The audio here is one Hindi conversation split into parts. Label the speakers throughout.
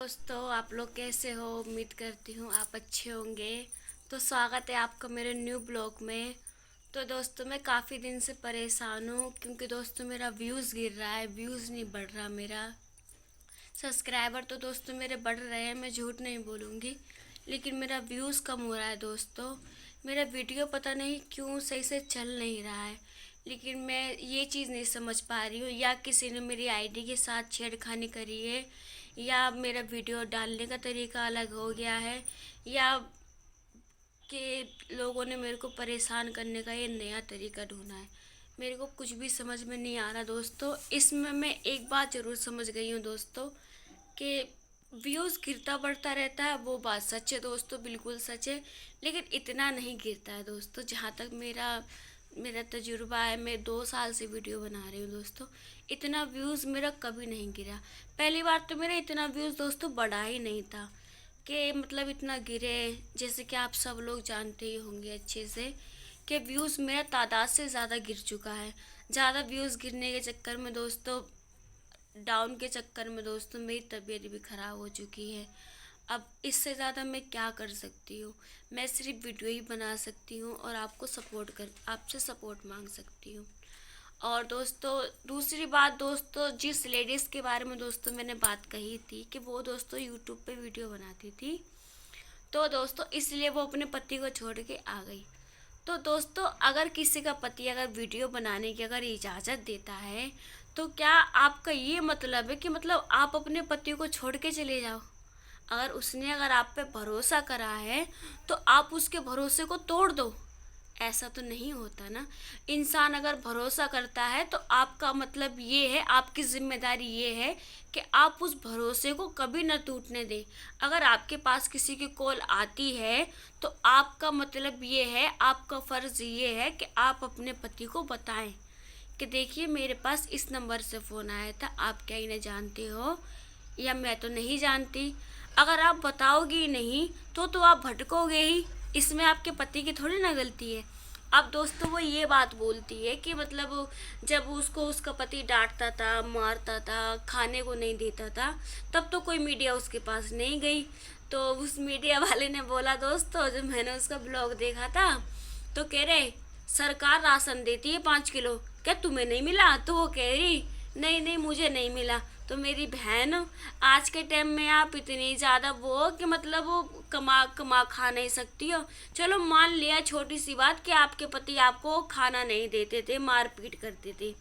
Speaker 1: दोस्तों, आप लोग कैसे हो? उम्मीद करती हूँ आप अच्छे होंगे। तो स्वागत है आपका मेरे न्यू ब्लॉग में। तो दोस्तों, मैं काफ़ी दिन से परेशान हूँ क्योंकि दोस्तों मेरा व्यूज़ गिर रहा है, व्यूज़ नहीं बढ़ रहा मेरा। सब्सक्राइबर तो दोस्तों मेरे बढ़ रहे हैं, मैं झूठ नहीं बोलूँगी, लेकिन मेरा व्यूज़ कम हो रहा है दोस्तों। मेरा वीडियो पता नहीं क्यों सही से चल नहीं रहा है, लेकिन मैं ये चीज़ नहीं समझ पा रही हूँ, या किसी ने मेरी आईडी के साथ छेड़खानी करी है, या मेरा वीडियो डालने का तरीका अलग हो गया है, या कि लोगों ने मेरे को परेशान करने का ये नया तरीका ढूंढा है। मेरे को कुछ भी समझ में नहीं आ रहा दोस्तों। इसमें मैं एक बात ज़रूर समझ गई हूँ दोस्तों कि व्यूज़ गिरता बढ़ता रहता है, वो बात सच है दोस्तों, बिल्कुल सच है। लेकिन इतना नहीं गिरता है दोस्तों, जहाँ तक मेरा मेरा तजुर्बा है। मैं 2 साल से वीडियो बना रही हूँ दोस्तों, इतना व्यूज़ मेरा कभी नहीं गिरा। पहली बार तो मेरा इतना व्यूज़ दोस्तों बढ़ा ही नहीं था कि मतलब इतना गिरे। जैसे कि आप सब लोग जानते ही होंगे अच्छे से कि व्यूज़ मेरा तादाद से ज़्यादा गिर चुका है। ज़्यादा व्यूज़ गिरने के चक्कर में दोस्तों, डाउन के चक्कर में दोस्तों, मेरी तबीयत भी ख़राब हो चुकी है। अब इससे ज़्यादा मैं क्या कर सकती हूँ? मैं सिर्फ वीडियो ही बना सकती हूँ और आपसे सपोर्ट मांग सकती हूँ। और दोस्तों, दूसरी बात दोस्तों, जिस लेडीज़ के बारे में दोस्तों मैंने बात कही थी कि वो दोस्तों यूट्यूब पे वीडियो बनाती थी, तो दोस्तों इसलिए वो अपने पति को छोड़ के आ गई। तो दोस्तों, अगर किसी का पति अगर वीडियो बनाने की अगर इजाज़त देता है, तो क्या आपका ये मतलब है कि मतलब आप अपने पति को छोड़ के चले जाओ? अगर आप पे भरोसा करा है, तो आप उसके भरोसे को तोड़ दो। ऐसा तो नहीं होता ना। इंसान अगर भरोसा करता है तो आपका मतलब ये है, आपकी जिम्मेदारी ये है कि आप उस भरोसे को कभी न टूटने दें। अगर आपके पास किसी की कॉल आती है, तो आपका मतलब ये है, आपका फ़र्ज़ ये है कि आप अपने पति को बताएं कि देखिए मेरे पास इस नंबर से फ़ोन आया था, आप क्या इन्हें जानते हो या मैं तो नहीं जानती। अगर आप बताओगे ही नहीं तो आप भटकोगे ही। इसमें आपके पति की थोड़ी ना गलती है। अब दोस्तों, वो ये बात बोलती है कि मतलब जब उसको उसका पति डांटता था, मारता था, खाने को नहीं देता था, तब तो कोई मीडिया उसके पास नहीं गई। तो उस मीडिया वाले ने बोला दोस्तों, जब मैंने उसका ब्लॉग देखा था, तो कह रहे सरकार राशन देती है 5 किलो, क्या तुम्हें नहीं मिला? तो वो कह रही नहीं नहीं, मुझे नहीं मिला। तो मेरी बहन, आज के टाइम में आप इतनी ज़्यादा वो हो कि मतलब वो कमा कमा खा नहीं सकती हो। चलो मान लिया छोटी सी बात कि आपके पति आपको खाना नहीं देते थे, मारपीट करते थे,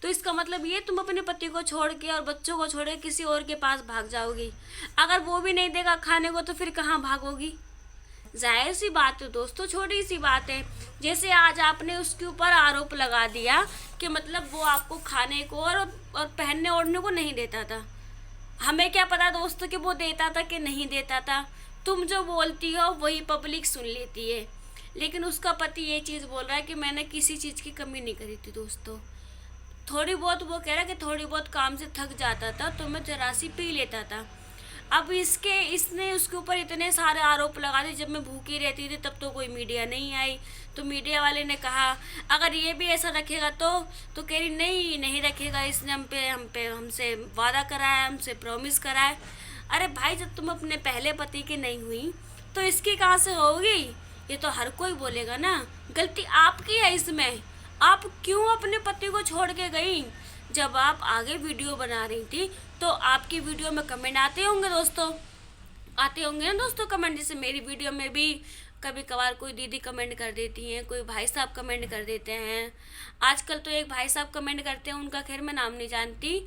Speaker 1: तो इसका मतलब ये तुम अपने पति को छोड़ के और बच्चों को छोड़ के किसी और के पास भाग जाओगी। अगर वो भी नहीं देगा खाने को तो फिर कहाँ भागोगी? जाहिर सी बात है दोस्तों, छोटी सी बात है। जैसे आज आपने उसके ऊपर आरोप लगा दिया कि मतलब वो आपको खाने को और पहनने ओढ़ने को नहीं देता था। हमें क्या पता दोस्तों कि वो देता था कि नहीं देता था। तुम जो बोलती हो वही पब्लिक सुन लेती है। लेकिन उसका पति ये चीज़ बोल रहा है कि मैंने किसी चीज़ की कमी नहीं करी थी दोस्तों। थोड़ी बहुत, वो कह रहा है कि थोड़ी बहुत काम से थक जाता था तो मैं जरा सी पी लेता था। अब इसने उसके ऊपर इतने सारे आरोप लगा दिए। जब मैं भूखी रहती थी तब तो कोई मीडिया नहीं आई। तो मीडिया वाले ने कहा अगर ये भी ऐसा रखेगा तो कह रही नहीं नहीं रखेगा, इसने हमसे वादा करा है, हमसे प्रॉमिस करा है। अरे भाई, जब तुम अपने पहले पति की नहीं हुई तो इसकी कहाँ से होगी? ये तो हर कोई बोलेगा ना। गलती आपकी है इसमें। आप क्यों अपने पति को छोड़ के गई? जब आप आगे वीडियो बना रही थी तो आपकी वीडियो में कमेंट आते होंगे दोस्तों, आते होंगे ना दोस्तों कमेंट। जैसे मेरी वीडियो में भी कभी कभार कोई दीदी कमेंट कर देती हैं, कोई भाई साहब कमेंट कर देते हैं। आजकल तो एक भाई साहब कमेंट करते हैं, उनका खैर मैं नाम नहीं जानती,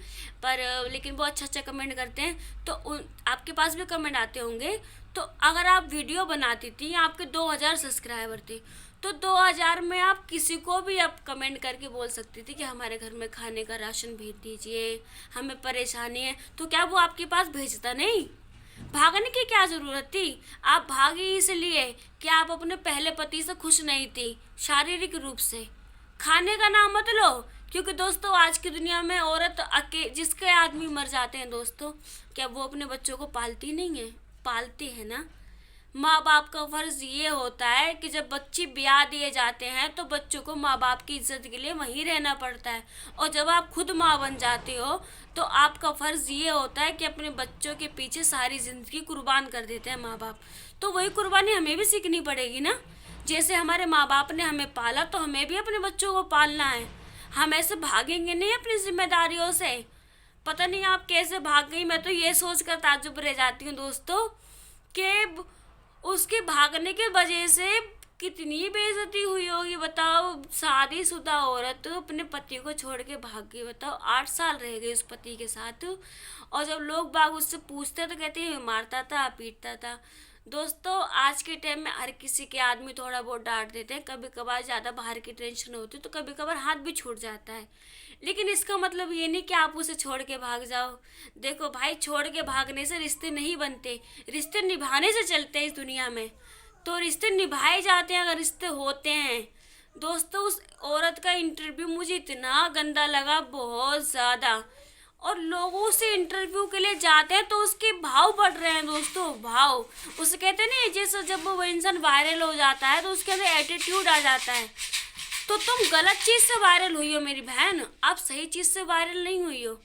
Speaker 1: पर लेकिन वो अच्छा अच्छा कमेंट करते हैं। तो आपके पास भी कमेंट आते होंगे। तो अगर आप वीडियो बनाती थी, आपके 2000 सब्सक्राइबर थे, तो 2000 में आप किसी को भी आप कमेंट करके बोल सकती थी कि हमारे घर में खाने का राशन भेज दीजिए, हमें परेशानी है। तो क्या वो आपके पास भेजता नहीं? भागने की क्या ज़रूरत थी? आप भागी इसलिए कि आप अपने पहले पति से खुश नहीं थी शारीरिक रूप से। खाने का नाम मत लो, क्योंकि दोस्तों आज की दुनिया में औरत जिसके आदमी मर जाते हैं दोस्तों, क्या वो अपने बच्चों को पालती नहीं है? पालती है ना। माँ बाप का फर्ज ये होता है कि जब बच्चे ब्याह दिए जाते हैं तो बच्चों को माँ बाप की इज्जत के लिए वहीं रहना पड़ता है। और जब आप खुद माँ बन जाते हो तो आपका फर्ज ये होता है कि अपने बच्चों के पीछे सारी जिंदगी कुर्बान कर देते हैं माँ बाप। तो वही कुर्बानी हमें भी सीखनी पड़ेगी ना। जैसे हमारे माँ बाप ने हमें पाला तो हमें भी अपने बच्चों को पालना है। हम ऐसे भागेंगे नहीं अपनी जिम्मेदारियों से। पता नहीं आप कैसे भाग गई, मैं तो ये सोच कर ताज्जुब रह जाती हूँ दोस्तों कि उसके भागने के वजह से कितनी बेइज्जती हुई होगी। बताओ, शादीशुदा औरत तो अपने पति को छोड़ के भाग गई। बताओ, 8 साल रह गई उस पति के साथ। और जब लोग बाग उससे पूछते तो कहते हैं मारता था, पीटता था। दोस्तों, आज के टाइम में हर किसी के आदमी थोड़ा बहुत डांट देते हैं। कभी कभार ज़्यादा बाहर की टेंशन होती है तो कभी कभार हाथ भी छूट जाता है। लेकिन इसका मतलब ये नहीं कि आप उसे छोड़ के भाग जाओ। देखो भाई, छोड़ के भागने से रिश्ते नहीं बनते, रिश्ते निभाने से चलते हैं इस दुनिया में। तो रिश्ते निभाए जाते हैं अगर रिश्ते होते हैं। दोस्तों, उस औरत का इंटरव्यू मुझे इतना गंदा लगा, बहुत ज़्यादा। और लोगों से इंटरव्यू के लिए जाते हैं तो उसके भाव बढ़ रहे हैं दोस्तों, भाव। उसे कहते नहीं, जैसे जब वो इंसान वायरल हो जाता है तो उसके अंदर एटीट्यूड आ जाता है। तो तुम गलत चीज़ से वायरल हुई हो मेरी बहन, आप सही चीज़ से वायरल नहीं हुई हो।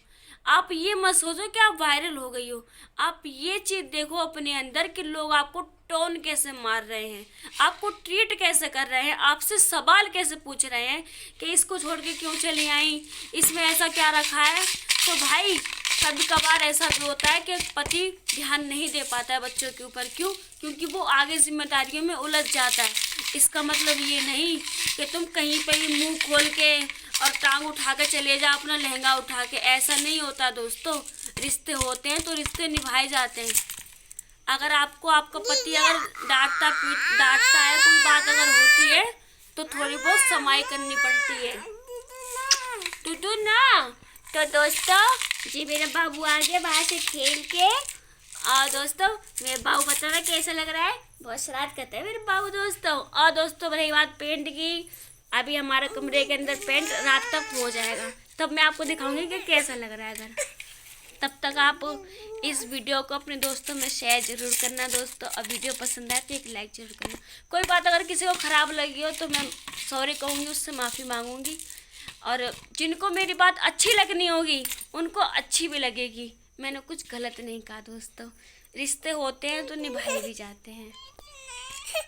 Speaker 1: आप ये मत सोचो कि आप वायरल हो गई हो। आप ये चीज़ देखो अपने अंदर कि लोग आपको टोन कैसे मार रहे हैं, आपको ट्रीट कैसे कर रहे हैं, आपसे सवाल कैसे पूछ रहे हैं कि इसको छोड़ के क्यों चली आई, इसमें ऐसा क्या रखा है। तो भाई, कभी कभार ऐसा भी होता है कि पति ध्यान नहीं दे पाता है बच्चों के ऊपर। क्यों? क्योंकि वो आगे जिम्मेदारियों में उलझ जाता है। इसका मतलब ये नहीं कि तुम कहीं पे भी मुंह खोल के और टांग उठा के चले जाओ अपना लहंगा उठा के। ऐसा नहीं होता दोस्तों। रिश्ते होते हैं तो रिश्ते निभाए जाते हैं। अगर आपको आपका पति अगर डांटता है, कोई बात अगर होती है तो थोड़ी बहुत समाई करनी पड़ती है। टूटू ना। तो दोस्तों जी, मेरा बाबू आ गया बाहर से खेल के। और दोस्तों, मेरा बाबू बता रहा कैसा लग रहा है, बहुत शरारत करता है मेरे बाबू दोस्तों। और दोस्तों, रही बात पेंट की, अभी हमारे कमरे के अंदर पेंट रात तक हो जाएगा, तब मैं आपको दिखाऊंगी कि कैसा लग रहा है घर। तब तक आप इस वीडियो को अपने दोस्तों में शेयर जरूर करना दोस्तों। और वीडियो पसंद आए तो एक लाइक जरूर करना। कोई बात अगर किसी को ख़राब लगी हो तो मैं सॉरी कहूँगी, उससे माफ़ी मांगूंगी। और जिनको मेरी बात अच्छी लगनी होगी उनको अच्छी भी लगेगी। मैंने कुछ गलत नहीं कहा दोस्तों। रिश्ते होते हैं तो निभाए भी जाते हैं।